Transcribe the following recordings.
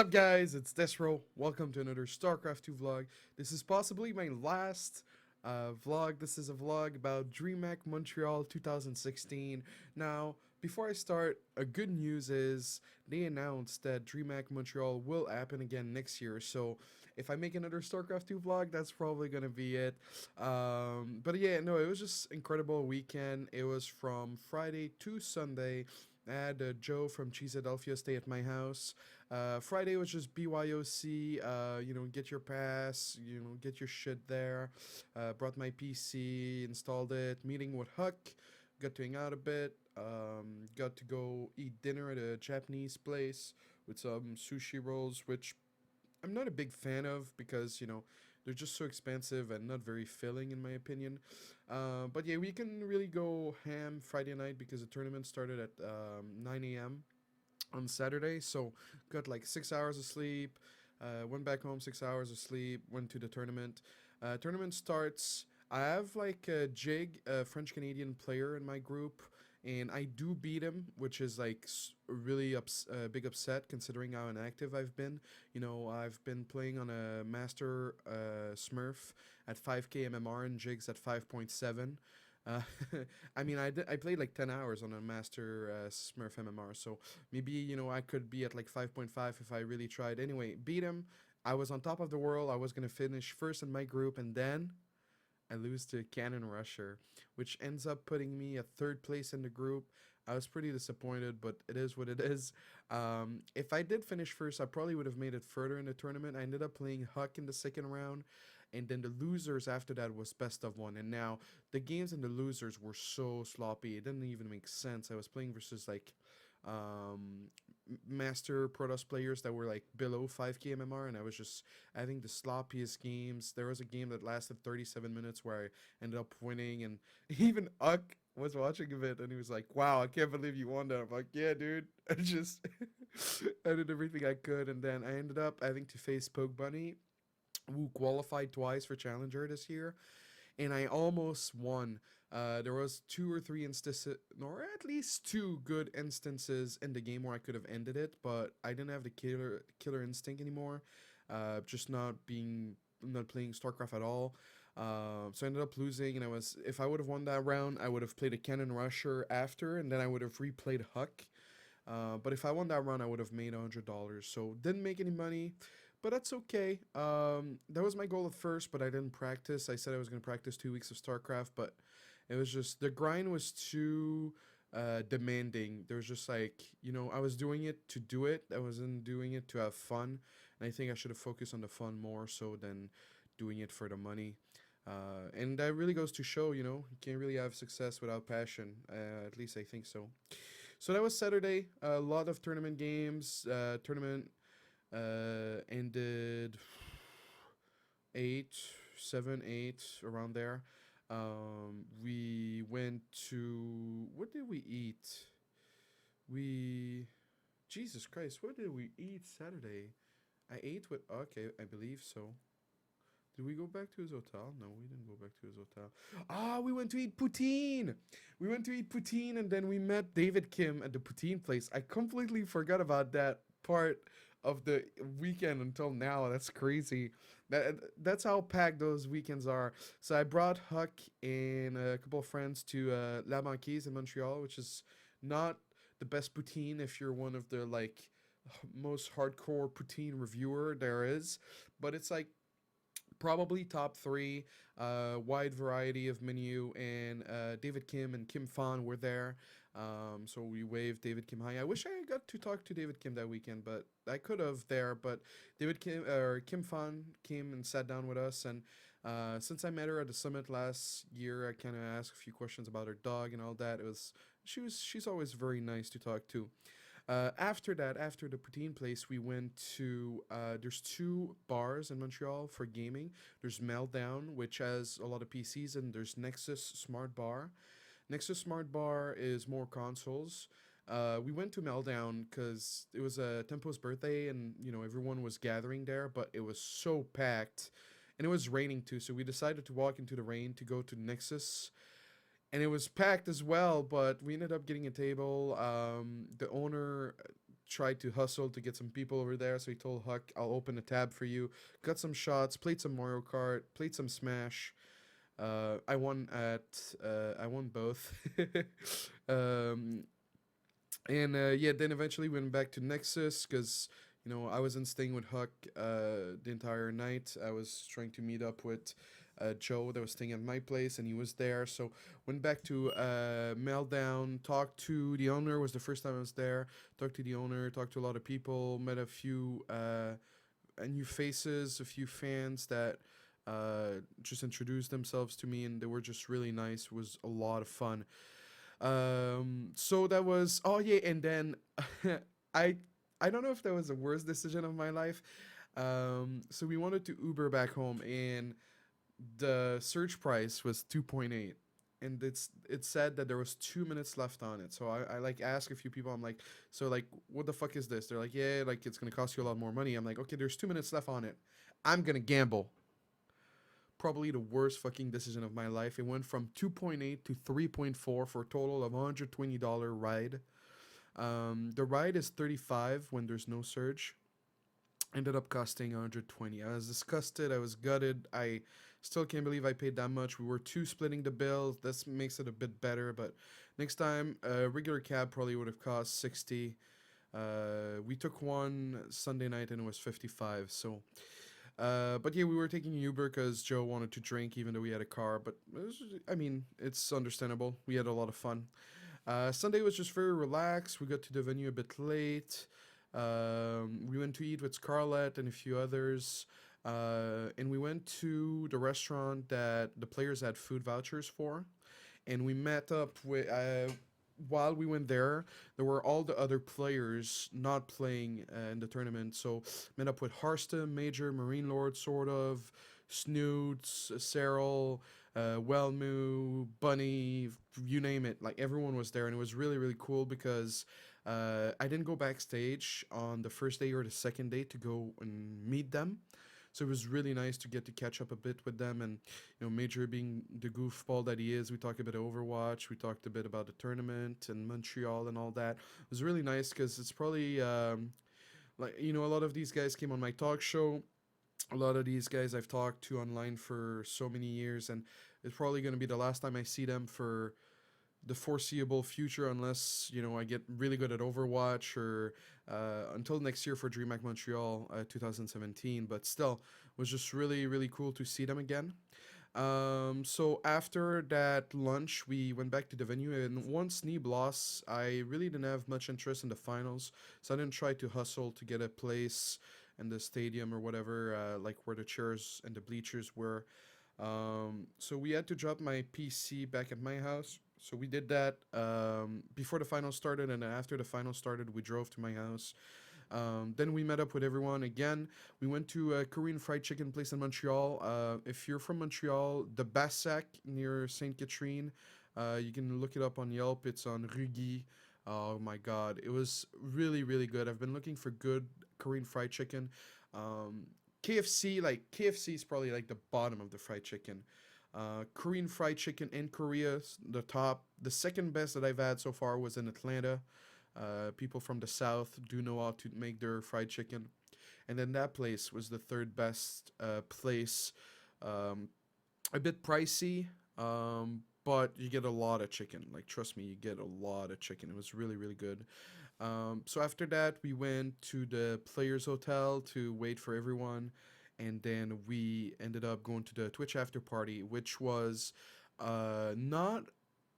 Up guys, it's Desro. Welcome to another StarCraft 2 vlog. This is possibly my last vlog. This is a vlog about Dreamhack Montreal 2016. Now, before I start, a good news is they announced that Dreamhack Montreal will happen again next year. So if I make another StarCraft 2 vlog, that's probably gonna be it. But yeah, no, it was just incredible weekend. It was from Friday to Sunday. I had Joe from Cheeseadelphia stay at my house. Friday was just BYOC, get your pass, get your shit there. Brought my PC, installed it, meeting with Huck, got to hang out a bit, got to go eat dinner at a Japanese place with some sushi rolls, which I'm not a big fan of because they're just so expensive and not very filling in my opinion. But yeah, we can really go ham Friday night because the tournament started at 9 a.m. on Saturday. So got like 6 hours of sleep. Went back home, 6 hours of sleep. Went to the tournament. Tournament starts. I have like a Jig, a French Canadian player in my group, and I do beat him, which is like a really big upset considering how inactive I've been. I've been playing on a Master Smurf at 5k MMR and Jigs at 5.7. Uh, I mean, I played like 10 hours on a Master Smurf MMR, so maybe, I could be at like 5.5 if I really tried. Anyway, beat him. I was on top of the world. I was going to finish first in my group, and then I lose to Cannon Rusher, which ends up putting me at third place in the group. I was pretty disappointed, but it is what it is. If I did finish first, I probably would have made it further in the tournament. I ended up playing Huck in the second round, and then the losers after that was best of one. And now the games in the losers were so sloppy, it didn't even make sense. I was playing versus like um master Protoss players that were like below 5k MMR, and I was just having the sloppiest games. There was a game that lasted 37 minutes where I ended up winning, and even Uck was watching a bit and he was like, wow, I can't believe you won that. I'm like, yeah, dude. I just I did everything I could, and then I ended up having to face Poke Bunny, who qualified twice for Challenger this year, and I almost won. There was two or three instances, or at least two good instances in the game where I could have ended it, but I didn't have the killer instinct anymore. Just not playing StarCraft at all. So I ended up losing, and if I would have won that round, I would have played a Cannon Rusher after, and then I would have replayed Huck. But if I won that run, I would have made $100. So didn't make any money, but that's okay. That was my goal at first, but I didn't practice. I said I was going to practice 2 weeks of StarCraft, but it was just the grind was too demanding. There was just like, I was doing it to do it. I wasn't doing it to have fun, and I think I should have focused on the fun more so than doing it for the money. And that really goes to show, you can't really have success without passion. At least I think so. So that was Saturday. A lot of tournament games. Tournament ended 8, 7, 8 around there. We went to, what did we eat? We Jesus Christ, what did we eat Saturday? I ate with okay, I believe so. Did we go back to his hotel? No, we didn't go back to his hotel. Ah, we went to eat poutine. We went to eat poutine, and then we met David Kim at the poutine place. I completely forgot about that part of the weekend until now. That's crazy. That's how packed those weekends are. So I brought Huck and a couple of friends to La Banquise in Montreal, which is not the best poutine if you're one of the like most hardcore poutine reviewer there is, but it's like probably top three, wide variety of menu, and David Kim and Kim Fan were there. So we waved David Kim hi. I wish I got to talk to David Kim that weekend, but I could have there. But David Kim or Kim Fan came and sat down with us, and since I met her at the summit last year, I kind of asked a few questions about her dog and all that. She's always very nice to talk to. After that, after the poutine place, we went to there's two bars in Montreal for gaming. There's Meltdown, which has a lot of PCs, and there's Nexus Smart Bar. Nexus Smart Bar is more consoles. We went to Meltdown because it was Tempo's birthday, and everyone was gathering there, but it was so packed, and it was raining too. So we decided to walk into the rain to go to Nexus, and it was packed as well, but we ended up getting a table. The owner tried to hustle to get some people over there. So he told Huck, "I'll open a tab for you." Got some shots, played some Mario Kart, played some Smash. I won both. um, and yeah, then eventually went back to Nexus because I wasn't staying with Huck the entire night. I was trying to meet up with Joe that was staying at my place, and he was there. So went back to Meltdown. Talked to the owner. Was the first time I was there. Talked to the owner. Talked to a lot of people. Met a few new faces, a few fans that just introduced themselves to me, and they were just really nice. It was a lot of fun. So that was, oh yeah, and then I I don't know if that was the worst decision of my life. So we wanted to Uber back home, and the search price was 2.8, and it said that there was 2 minutes left on it. So I like asked a few people. I'm like, so like, what the fuck is this? They're like, yeah, like it's gonna cost you a lot more money. I'm like, okay, there's 2 minutes left on it. I'm gonna gamble. Probably the worst fucking decision of my life. It went from 2.8 to 3.4 for a total of $120 ride. The ride is 35 when there's no surge. Ended up costing 120. I was disgusted. I was gutted. I still can't believe I paid that much. We were two splitting the bill. This makes it a bit better, but next time a regular cab probably would have cost 60. We took one Sunday night and it was 55. So but yeah, we were taking Uber because Joe wanted to drink, even though we had a car. But I mean, it's understandable. We had a lot of fun. Sunday was just very relaxed. We got to the venue a bit late. We went to eat with Scarlett and a few others. And we went to the restaurant that the players had food vouchers for. And we met up with, while we went there were all the other players not playing in the tournament. So met up with Harston, Major, Marine Lord, sort of, Snoots, Cyril, Wellmu, Bunny, you name it. Like everyone was there, and it was really really cool because I didn't go backstage on the first day or the second day to go and meet them. So it was really nice to get to catch up a bit with them, and Major being the goofball that he is, we talked a bit of Overwatch, we talked a bit about the tournament and Montreal and all that. It was really nice because it's probably like a lot of these guys came on my talk show. A lot of these guys I've talked to online for so many years, and it's probably going to be the last time I see them for the foreseeable future, unless I get really good at Overwatch, or until next year for Dreamhack Montreal 2017. But still, it was just really really cool to see them again. So after that lunch, we went back to the venue, and once Neeb lost, I really didn't have much interest in the finals, so I didn't try to hustle to get a place in the stadium or whatever, like where the chairs and the bleachers were. So we had to drop my PC back at my house. So we did that before the final started, and then after the final started, we drove to my house. Then we met up with everyone again. We went to a Korean fried chicken place in Montreal. If you're from Montreal, the Bassac near Sainte Catherine, you can look it up on Yelp. It's on Rugy. Oh my god, it was really really good. I've been looking for good Korean fried chicken. Um, KFC is probably like the bottom of the fried chicken. Korean fried chicken in Korea, the top. The second best that I've had so far was in Atlanta. People from the south do know how to make their fried chicken, and then that place was the third best place. Um, a bit pricey, but you get a lot of chicken. Like trust me, you get a lot of chicken. It was really really good. So after that, we went to the Players Hotel to wait for everyone, and then we ended up going to the Twitch after party, which was not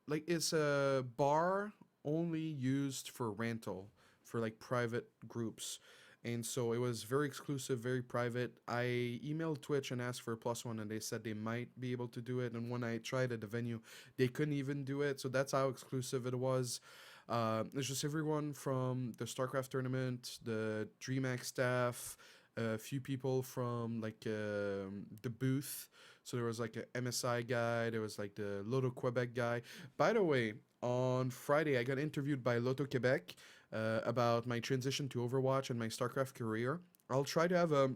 like it's a bar only used for rental for like private groups. And so it was very exclusive, very private. I emailed Twitch and asked for a plus one, and they said they might be able to do it. And when I tried at the venue, they couldn't even do it. So that's how exclusive it was. It's just everyone from the StarCraft tournament, the DreamHack staff, a few people from like the booth. So there was like a MSI guy, there was like the LotoQuebec guy. By the way, on Friday, I got interviewed by LotoQuebec about my transition to Overwatch and my StarCraft career. I'll try to have a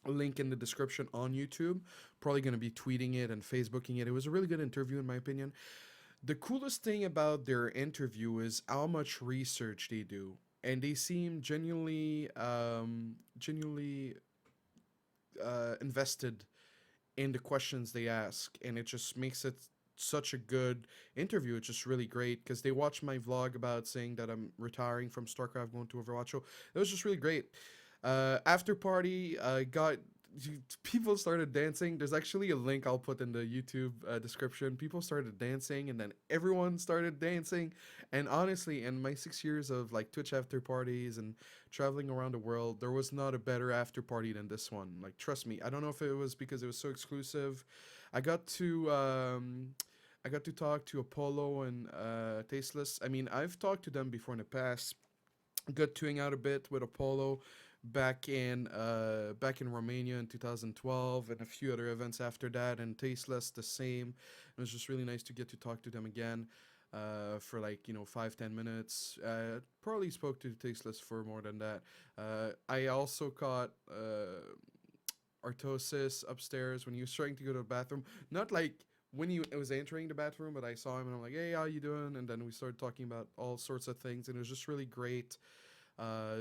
link in the description on YouTube. Probably going to be tweeting it and Facebooking it. It was a really good interview, in my opinion. The coolest thing about their interview is how much research they do. and they seem genuinely invested in the questions they ask, and it just makes it such a good interview. It's just really great because they watched my vlog about saying that I'm retiring from StarCraft, going to Overwatch. So it was just really great. After party, got people started dancing. There's actually a link I'll put in the YouTube description. People started dancing, and then everyone started dancing. And honestly, in my 6 years of like Twitch after parties and traveling around the world, there was not a better after party than this one. Like, trust me. I don't know if it was because it was so exclusive. I got to um, I got to talk to Apollo and Tasteless. I mean, I've talked to them before in the past. Got to hang out a bit with Apollo back in Romania in 2012, and a few other events after that, and Tasteless the same. It was just really nice to get to talk to them again for like 5-10 minutes. Probably spoke to Tasteless for more than that. I also caught Artosis upstairs when he was trying to go to the bathroom. Not like when he was entering the bathroom, but I saw him and I'm like, "Hey, how you doing?" And then we started talking about all sorts of things, and it was just really great.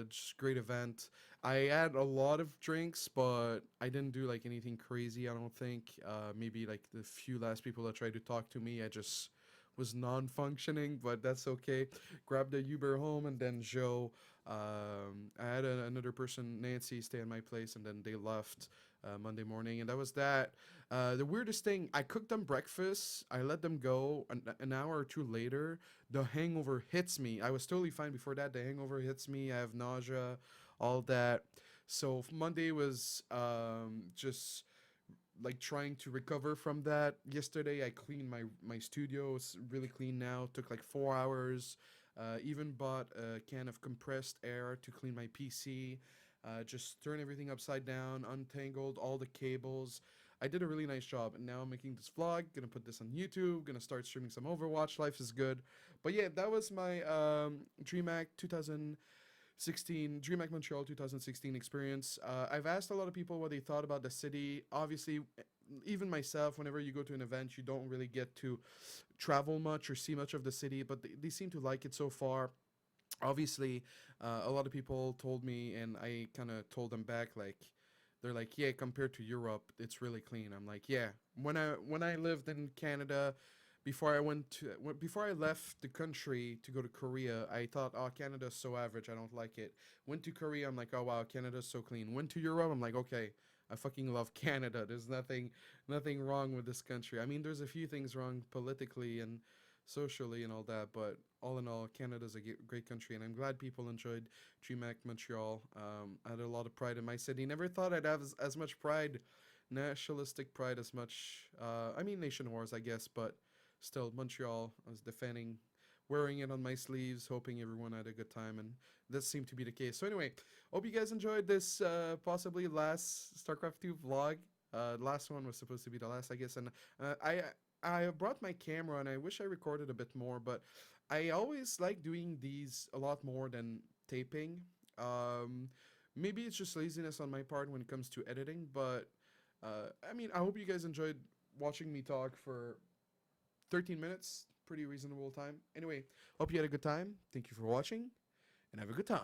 Just great event. I had a lot of drinks, but I didn't do like anything crazy. I don't think. Maybe like the few last people that tried to talk to me, I just was non-functioning, but that's okay. Grabbed the Uber home, and then Joe. I had another person, Nancy, stay in my place, and then they left Monday morning, and that was that. The weirdest thing, I cooked them breakfast. I let them go. An hour or two later, the hangover hits me. I was totally fine before that. The hangover hits me. I have nausea, all that. So Monday was just like trying to recover from that. Yesterday I cleaned my studio. It's really clean now. Took like 4 hours. Even bought a can of compressed air to clean my PC. Just turn everything upside down, untangled all the cables. I did a really nice job, and now I'm making this vlog. Gonna put this on YouTube. Gonna start streaming some Overwatch. Life is good. But yeah, that was my DreamHack 2016, DreamHack Montreal 2016 experience. I've asked a lot of people what they thought about the city. Obviously, even myself, whenever you go to an event, you don't really get to travel much or see much of the city, but they seem to like it so far. Obviously, a lot of people told me, and I kind of told them back, like, they're like, yeah, compared to Europe, it's really clean. I'm like, yeah. When I lived in Canada, before I left the country to go to Korea, I thought, oh, Canada's so average, I don't like it. Went to Korea, I'm like, oh wow, Canada's so clean. Went to Europe, I'm like, okay, I fucking love Canada. There's nothing wrong with this country. I mean, there's a few things wrong politically and socially and all that, but all in all, Canada's a great country, and I'm glad people enjoyed DreamHack Montreal. I had a lot of pride in my city. Never thought I'd have as much pride, nationalistic pride, as much. I mean, nation wars, I guess, but still, Montreal. I was defending, wearing it on my sleeves, hoping everyone had a good time, and this seemed to be the case. So anyway, hope you guys enjoyed this possibly last StarCraft 2 vlog. Last one was supposed to be the last, I guess, and I brought my camera, and I wish I recorded a bit more, but I always like doing these a lot more than taping. Um, Maybe it's just laziness on my part when it comes to editing, but I mean, I hope you guys enjoyed watching me talk for 13 minutes. Pretty reasonable time. Anyway, hope you had a good time. Thank you for watching, and have a good time.